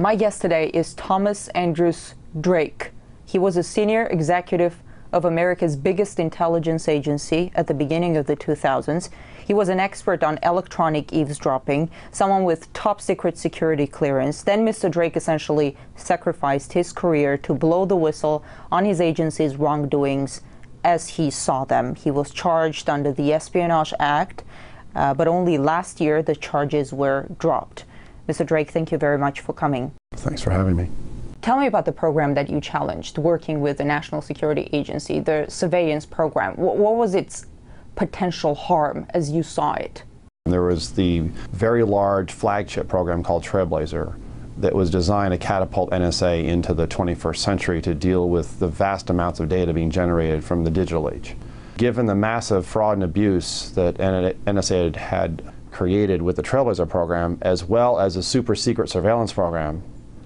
My guest today is Thomas Andrews Drake. He was a senior executive of America's biggest intelligence agency at the beginning of the 2000s. He was an expert on electronic eavesdropping, someone with top secret security clearance. Then Mr. Drake essentially sacrificed his career to blow the whistle on his agency's wrongdoings as he saw them. He was charged under the Espionage Act, but only last year the charges were dropped. Mr. Drake, thank you very much for coming. Thanks for having me. Tell me about the program that you challenged, working with the National Security Agency, the surveillance program. What was its potential harm as you saw it? There was the very large flagship program called Trailblazer that was designed to catapult NSA into the 21st century to deal with the vast amounts of data being generated from the digital age. Given the massive fraud and abuse that NSA had created with the Trailblazer program, as well as a super secret surveillance program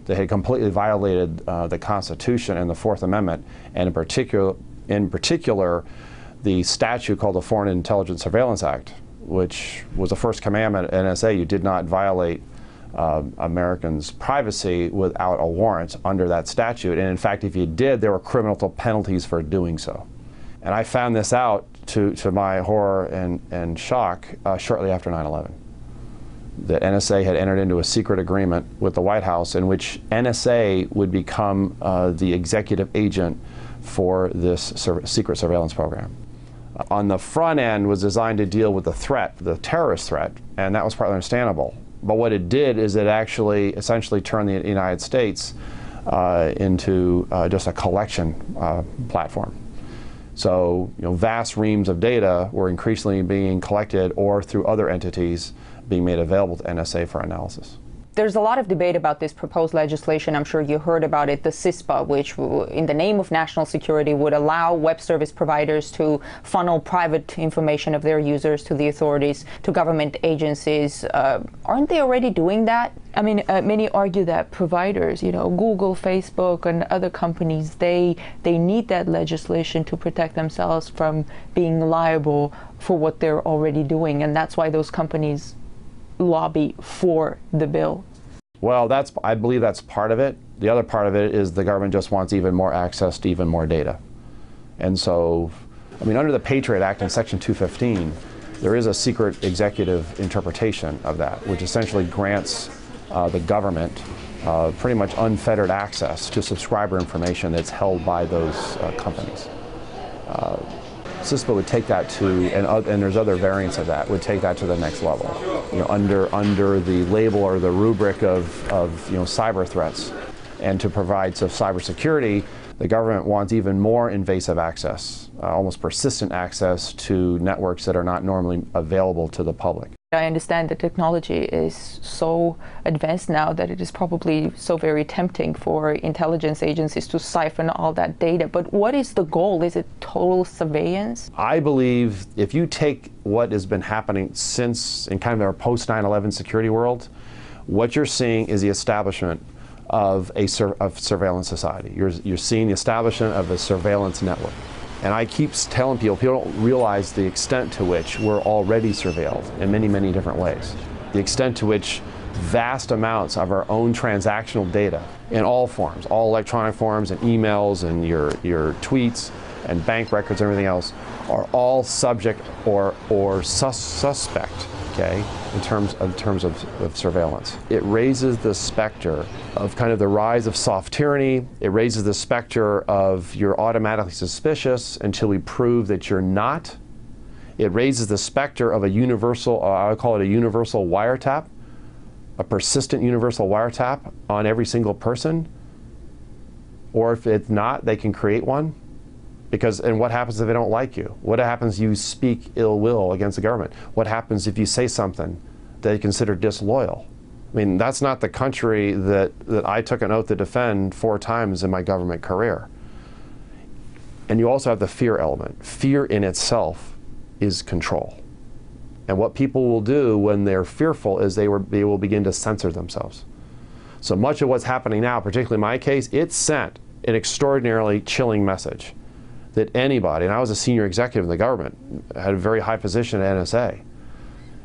that had completely violated the Constitution and the Fourth Amendment, and in particular the statute called the Foreign Intelligence Surveillance Act, which was the first commandment at NSA. You did not violate Americans' privacy without a warrant under that statute, and in fact, if you did, there were criminal penalties for doing so. And I found this out to my horror and shock shortly after 9/11. That NSA had entered into a secret agreement with the White House in which NSA would become the executive agent for this secret surveillance program. On the front end was designed to deal with the threat, the terrorist threat, and that was partly understandable. But what it did is it actually essentially turned the United States into just a collection platform. So, vast reams of data were increasingly being collected or through other entities being made available to NSA for analysis. There's a lot of debate about this proposed legislation. I'm sure you heard about it, the CISPA, which in the name of national security would allow web service providers to funnel private information of their users to the authorities, to government agencies. Aren't they already doing that? I mean, many argue that providers, Google, Facebook, and other companies, they need that legislation to protect themselves from being liable for what they're already doing, and that's why those companies lobby for the bill. Well, I believe that's part of it. The other part of it is the government just wants even more access to even more data. And so, under the Patriot Act in Section 215, there is a secret executive interpretation of that, which essentially grants the government pretty much unfettered access to subscriber information that's held by those companies. CISPA would take that to, and there's other variants of that, would take that to the next level. Under the label or the rubric of cyber threats, and to provide cybersecurity, the government wants even more invasive access, almost persistent access to networks that are not normally available to the public. I understand the technology is so advanced now that it is probably so very tempting for intelligence agencies to siphon all that data. But what is the goal? Is it total surveillance? I believe if you take what has been happening since in kind of our post 9/11 security world, what you're seeing is the establishment of a surveillance society. You're seeing the establishment of a surveillance network. And I keep telling people don't realize the extent to which we're already surveilled in many, many different ways. The extent to which vast amounts of our own transactional data in all forms, all electronic forms and emails and your tweets and bank records and everything else are all subject or suspect, okay, in terms of surveillance. It raises the specter of kind of the rise of soft tyranny. It raises the specter of you're automatically suspicious until we prove that you're not. It raises the specter of a universal, I would call it a universal wiretap, a persistent universal wiretap on every single person. Or if it's not, they can create one. And what happens if they don't like you? What happens if you speak ill will against the government? What happens if you say something that they consider disloyal? That's not the country that I took an oath to defend 4 times in my government career. And you also have the fear element. Fear in itself is control. And what people will do when they're fearful is they will begin to censor themselves. So much of what's happening now, particularly in my case, it sent an extraordinarily chilling message that anybody, and I was a senior executive in the government, had a very high position at NSA.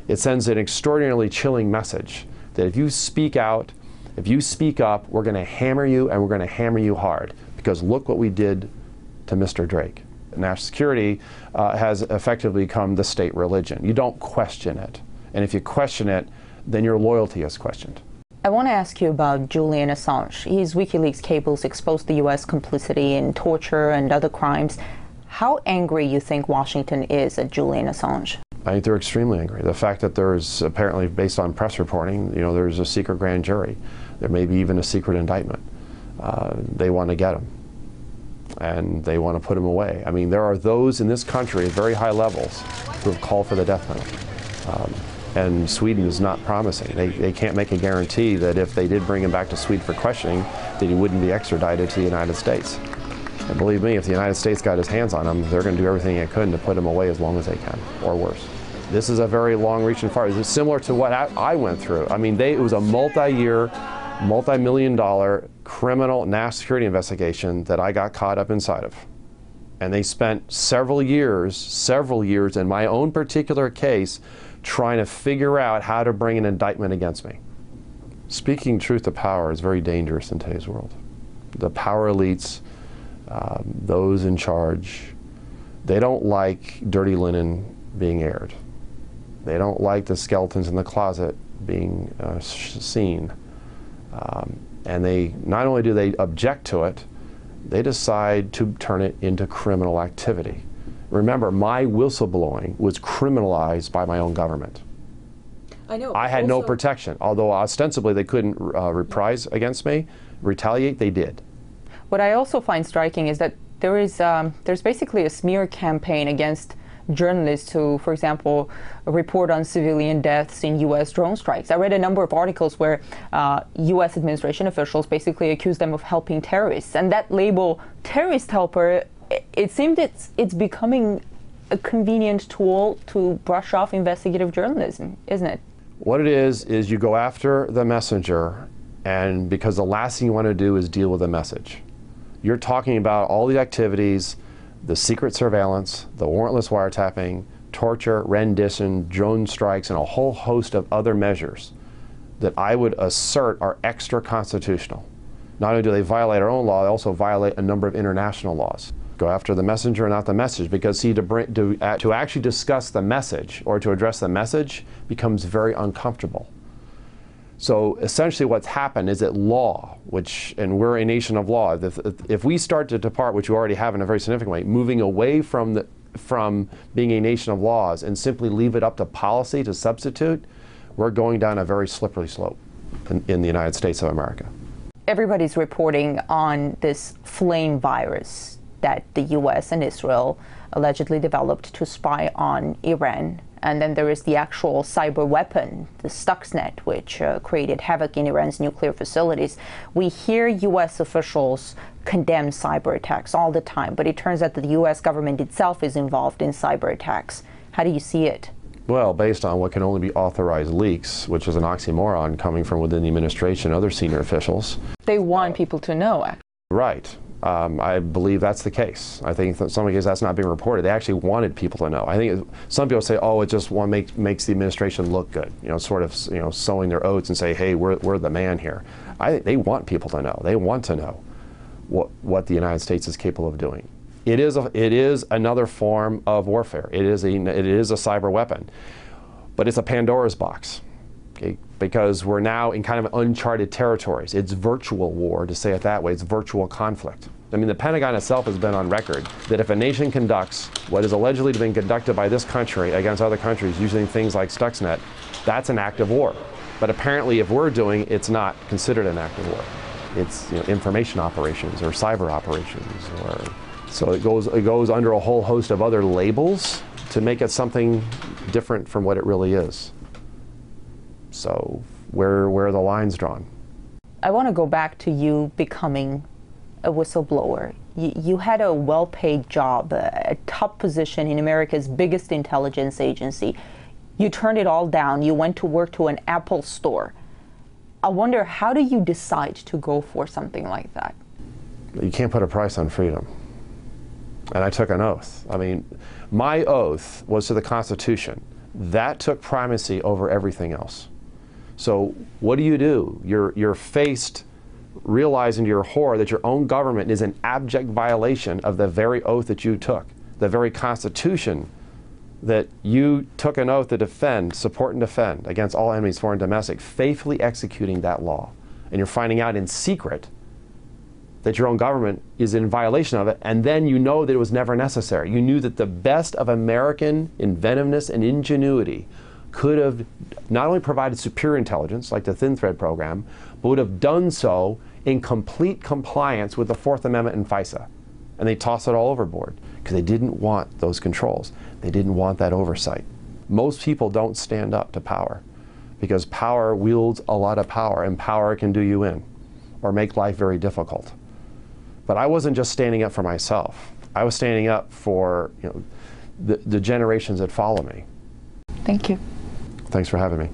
It sends an extraordinarily chilling message that if you speak out, If you speak up, we're going to hammer you, and we're going to hammer you hard, because look what we did to Mr. Drake. National security has effectively become the state religion. You don't question it. And if you question it, then your loyalty is questioned. I want to ask you about Julian Assange. His WikiLeaks cables exposed the U.S. complicity in torture and other crimes. How angry you think Washington is at Julian Assange? I think they're extremely angry. The fact that there's apparently, based on press reporting, there's a secret grand jury. There may be even a secret indictment. They want to get him, and they want to put him away. I mean, there are those in this country at very high levels who have called for the death penalty. And Sweden is not promising. They can't make a guarantee that if they did bring him back to Sweden for questioning, that he wouldn't be extradited to the United States. And believe me, if the United States got his hands on him, they're going to do everything they could to put him away as long as they can, or worse. This is a very long reaching far. It's similar to what I went through. I mean, it was a multi-year, multi-million-dollar criminal national security investigation that I got caught up inside of. And they spent several years in my own particular case trying to figure out how to bring an indictment against me. Speaking truth to power is very dangerous in today's world. The power elites, those in charge, they don't like dirty linen being aired. They don't like the skeletons in the closet being seen. And they not only do they object to it, they decide to turn it into criminal activity. Remember, my whistleblowing was criminalized by my own government. I know. I had no protection. Although ostensibly they couldn't reprise against me, retaliate, they did. What I also find striking is that there's basically a smear campaign against journalists who, for example, report on civilian deaths in U.S. drone strikes. I read a number of articles where U.S. administration officials basically accuse them of helping terrorists. And that label, terrorist helper, it seems it's becoming a convenient tool to brush off investigative journalism, isn't it? What it is you go after the messenger, and because the last thing you want to do is deal with the message. You're talking about all the activities, the secret surveillance, the warrantless wiretapping, torture, rendition, drone strikes, and a whole host of other measures that I would assert are extra constitutional. Not only do they violate our own law, they also violate a number of international laws. Go after the messenger and not the message, because see, to actually discuss the message or to address the message becomes very uncomfortable. So essentially what's happened is that law, and we're a nation of law, if we start to depart, which we already have in a very significant way, moving away from being a nation of laws and simply leave it up to policy to substitute, we're going down a very slippery slope in the United States of America. Everybody's reporting on this flame virus that the U.S. and Israel allegedly developed to spy on Iran. And then there is the actual cyber weapon, the Stuxnet, which created havoc in Iran's nuclear facilities. We hear U.S. officials condemn cyber attacks all the time, but it turns out that the U.S. government itself is involved in cyber attacks. How do you see it? Well, based on what can only be authorized leaks, which is an oxymoron coming from within the administration and other senior officials. They want people to know, actually. Right. I believe that's the case. I think in some cases that's not being reported. They actually wanted people to know. I think some people say, oh, it just makes the administration look good, sort of, sowing their oats and say, hey, we're the man here. I think they want people to know. They want to know what the United States is capable of doing. It is another form of warfare. It is a cyber weapon, but it's a Pandora's box. Okay? Because we're now in kind of uncharted territories. It's virtual war, to say it that way. It's virtual conflict. I mean, the Pentagon itself has been on record that if a nation conducts what is allegedly being conducted by this country against other countries using things like Stuxnet, that's an act of war. But apparently, if we're doing, it's not considered an act of war. It's information operations or cyber operations, so it goes under a whole host of other labels to make it something different from what it really is. So where are the lines drawn? I want to go back to you becoming a whistleblower. You had a well-paid job, a top position in America's biggest intelligence agency. You turned it all down. You went to work to an Apple store. I wonder, how do you decide to go for something like that? You can't put a price on freedom. And I took an oath. I mean, my oath was to the Constitution. That took primacy over everything else. So what do? You're faced realizing to your horror that your own government is an abject violation of the very oath that you took, the very Constitution that you took an oath to defend, support and defend against all enemies, foreign and domestic, faithfully executing that law. And you're finding out in secret that your own government is in violation of it, and then you know that it was never necessary. You knew that the best of American inventiveness and ingenuity could have not only provided superior intelligence, like the Thin Thread program, but would have done so in complete compliance with the Fourth Amendment and FISA. And they tossed it all overboard because they didn't want those controls. They didn't want that oversight. Most people don't stand up to power because power wields a lot of power, and power can do you in or make life very difficult. But I wasn't just standing up for myself. I was standing up for the generations that follow me. Thank you. Thanks for having me.